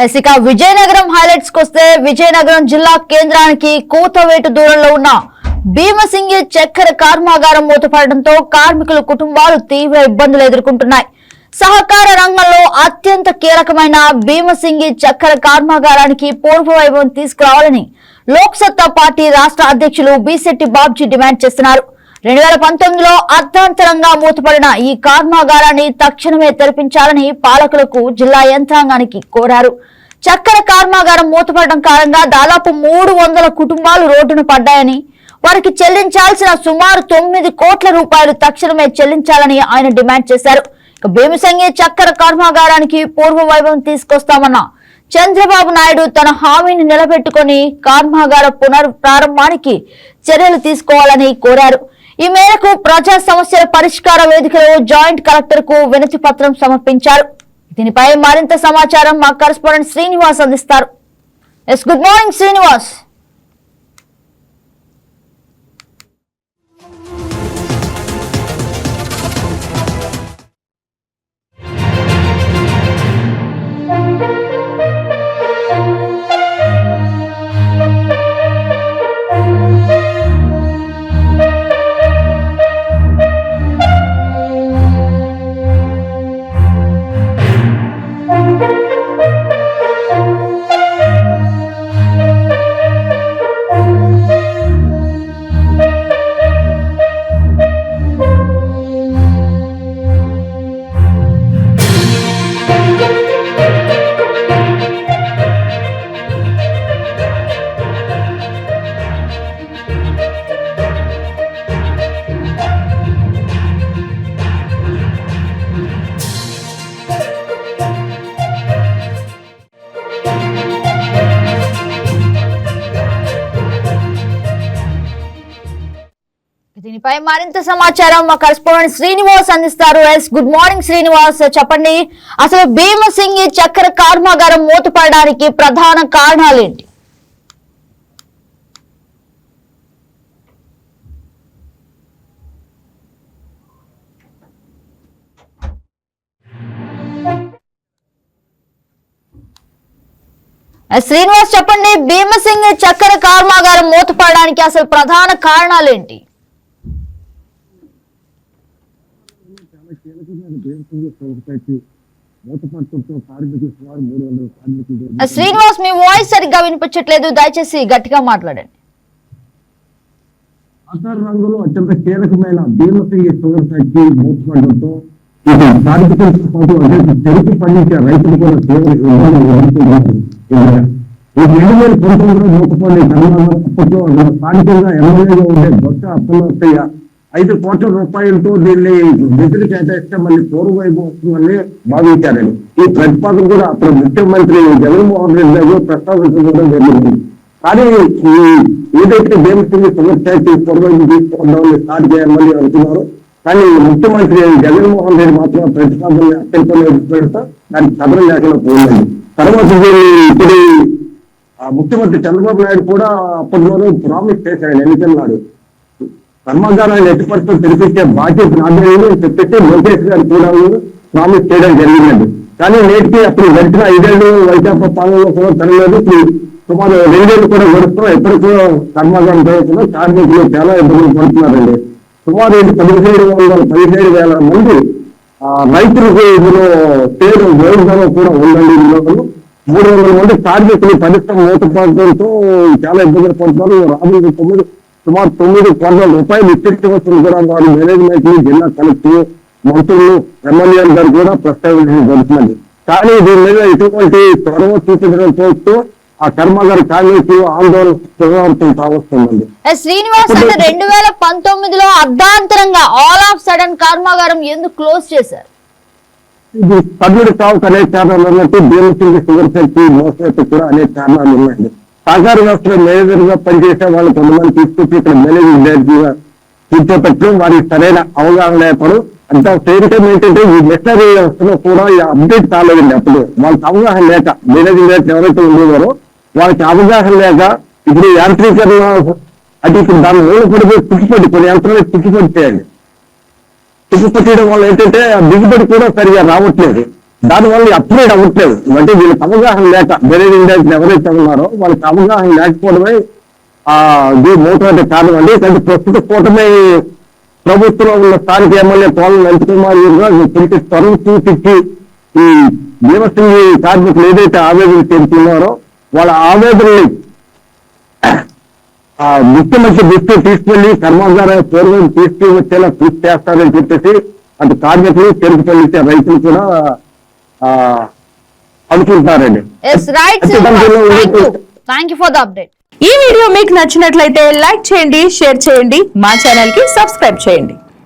ఇక విజయనగరం హైలైట్స్ కొస్తే విజయనగరం జిల్లా కేంద్రానికి కూతవేటు దూరంలో ఉన్న భీమసింగి చక్కెర కర్మాగారం మూతపడడంతో కార్మికుల కుటుంబాలు తీవ్ర ఇబ్బందులు ఎదుర్కొంటున్నాయి. సహకార రంగంలో అత్యంత కీలకమైన భీమసింగి చక్కెర కర్మాగారానికి పూర్వవైభవం తీసుకురావాలని లోక్సత్తా పార్టీ రాష్ట్ర అధ్యక్షులు బీశెట్టి బాబ్జీ డిమాండ్ చేస్తున్నారు. 2019లో అర్ధాంతరంగా మూతపడిన ఈ కర్మాగారాన్ని తక్షణమే తెరిపించాలని పాలకులకు జిల్లా యంత్రాంగానికి కోరారు. చక్కెర కర్మాగారం మూతపడడం కారణంగా దాదాపు 300 కుటుంబాలు రోడ్డున పడ్డాయని, వారికి చెల్లించాల్సిన సుమారు 9 కోట్ల రూపాయలు తక్షణమే చెల్లించాలని ఆయన డిమాండ్ చేశారు. భీమసింగి చక్కెర కర్మాగారానికి పూర్వ వైభవం తీసుకొస్తామన్న చంద్రబాబు నాయుడు తన హామీని నిలబెట్టుకుని కర్మాగార పునఃప్రారంభానికి చర్యలు తీసుకోవాలని కోరారు. ఈ మేరకు ప్రజా సమస్యల పరిష్కార వేదికలో జాయింట్ కలెక్టర్ కు వినతి పత్రం సమర్పించారు. దీనిపై మరింత సమాచారం మా కరెస్పాండెంట్ శ్రీనివాస్ అందిస్తారు. Good morning Srinivas. దీనిపై మరింత సమాచారం మా కరెస్పాండెంట్ శ్రీనివాస్ అందిస్తారు. గుడ్ మార్నింగ్ శ్రీనివాస్, చెప్పండి అసలు భీమసింగి చక్కెర కర్మాగారం మూతపడడానికి ప్రధాన కారణాలేంటి? శ్రీనివాస్ చెప్పండి, భీమసింగి చక్కెర కర్మాగారం మూతపడడానికి అసలు ప్రధాన కారణాలేంటి? శ్రీనివాస్, మీ వాయిస్ సరిగ్గా వినిపించట్లేదు, దయచేసి గట్టిగా మాట్లాడండి. సహకార రంగంలో అత్యంత కీలకమైన భీమసింగి షుగర్ ఫ్యాక్టరీ మూతపడడంతో కార్మికులతో పాటు చెరుకు పండించే రైతులు కూడా తీవ్ర ఇబ్బందులు ఎదుర్కొంటున్నారు. 2019లో మూతపడిన కర్మాగారం అప్పట్లో స్థానికంగా ఎమ్మెల్యేగా ఉండే బొత్స అప్పలయ్య 5 కోట్ల రూపాయలతో దీన్ని నిధులు కేటాయిస్తే మళ్ళీ పూర్వవైపు వస్తుందని భావించారని ఈ ప్రతిపాదన కూడా అప్పుడు ముఖ్యమంత్రి జగన్మోహన్ రెడ్డి గారు ప్రస్తావించడం జరిగింది. కానీ ఏదైతే భీమసింగి షుగర్ ఫ్యాక్టరీ పూర్వవైపు తీసుకోవడాన్ని స్టార్ట్ చేయాలని అనుకున్నారు. కానీ ముఖ్యమంత్రి జగన్మోహన్ రెడ్డి మాత్రం ప్రతిపాదనని అత్యంత పెడతా దానికి సదరం లేకుండా పోయిందండి. తర్వాత ఇప్పుడు ముఖ్యమంత్రి చంద్రబాబు నాయుడు కూడా అప్పట్లోనే ప్రామిస్ చేశాడు ఎన్నికల నాడు కర్మాగారాన్ని ఎట్టి పరిస్థితులు తెరిపించే బాధ్యత నాదేమో చెప్పేసి లోకేష్ గారు కూడా ప్రామిస్ చేయడం జరిగిందండి. కానీ నేటికి అప్పుడు గడిచిన 5 ఏళ్ళు వైకాపా పాలనలో కూడా తనలేదు. సుమారు 2 ఏళ్ళు కూడా గడుస్తూ ఎప్పటికో కర్మాగారం జరుగుతున్నా కార్మికులు చాలా ఇబ్బందులు పడుతున్నారండి. సుమారు 17,000 మంది రైతులకు ఇందులో పేరు వేడుదల కూడా ఉందండి. ఇందులో 300 మంది కార్మికులు పరిశ్రమ మూతపడడంతో చాలా ఇబ్బందులు పడుతున్నారు. రాబోయే సుమారు 9 కోట్ల రూపాయలు ఇచ్చేవచ్చును కూడా వారి మేనేజ్మెంట్ జిల్లా కలెక్టర్ మంత్రులు ఎమ్మెల్యేలు గారు కూడా ప్రస్తావించడం జరుగుతుంది. కానీ దీని మీద ఎటువంటి చొరవ చూపించడంతో ఆ కర్మాగార కార్మికులు ఆందోళన కావస్తుందండి. శ్రీనివాస్, 2019లో అర్ధాంతరంగా ఆల్ ఆఫ్ సడన్ కర్మాగారం ఎందుకు క్లోజ్ చేశారు? ఇది సభ్యుడు కావుకు అనేక కారణాలు ఉన్నట్టు భీమసింగి షుగర్ ఫ్యాక్టరీ మోసమైతే కూడా అనేక కారణాలు ఉన్నాయండి. సహకార వ్యవస్థలో మేనేజర్ గా పనిచేసే వాళ్ళు కొంతమంది తీసుకొచ్చి ఇక్కడ మేనేజింగ్ డైరెక్టర్ గా కూర్చోపెట్టడం వారికి సరైన అవగాహన లేకపోవడం. అంత సేమ్ టైం ఏంటంటే ఈ మెషనరీ వ్యవస్థలో కూడా అప్డేట్ కాలేదండి. అప్పుడు వాళ్ళకి అవగాహన లేక మేనేజింగ్ డైరెక్టర్ ఎవరైతే ఉండేవారో వాళ్ళకి అవగాహన లేక ఇప్పుడు యాంత్రీకరణ అది ఇప్పుడు దాని ఓళ్ళు పడిపోయి తుక్కిపట్టి కొన్ని యంత్రాలు తుక్కిపట్టాయండి. తుక్కిపట్టడం వల్ల ఏంటంటే దిగుబడి కూడా సరిగా రావట్లేదు. దానివల్ల అప్గ్రేడ్ అవ్వట్లేదు. అంటే వీళ్ళకి అవగాహన లేక వేరే ఇండియన్స్ ఎవరైతే ఉన్నారో వాళ్ళకి అవగాహన లేకపోవడమే ఇది మోటార్ కారణం అండి. కానీ ప్రస్తుత కూటమి ప్రభుత్వంలో ఉన్న స్థానిక ఎమ్మెల్యే పోలం నందకుమార్ గారు పిలిపిస్తారు. 250 ఈ భీమసింగి కార్మికులు ఏదైతే ఆవేదన చెందుతున్నారో వాళ్ళ ఆవేదనని ముఖ్యమంత్రి దృష్టికి తీసుకెళ్లి కర్మాగార పూర్వం తీసుకువచ్చేలా కృషి చేస్తారని చెప్పేసి అటు కార్మికులు, చెరుకు పండించే రైతులు కూడా అనుకుంటున్నారండి. Thank you for the update. ఈ వీడియో మీకు నచ్చినట్లయితే లైక్ చేయండి, షేర్ చేయండి, మా ఛానల్ కి సబ్స్క్రైబ్ చేయండి.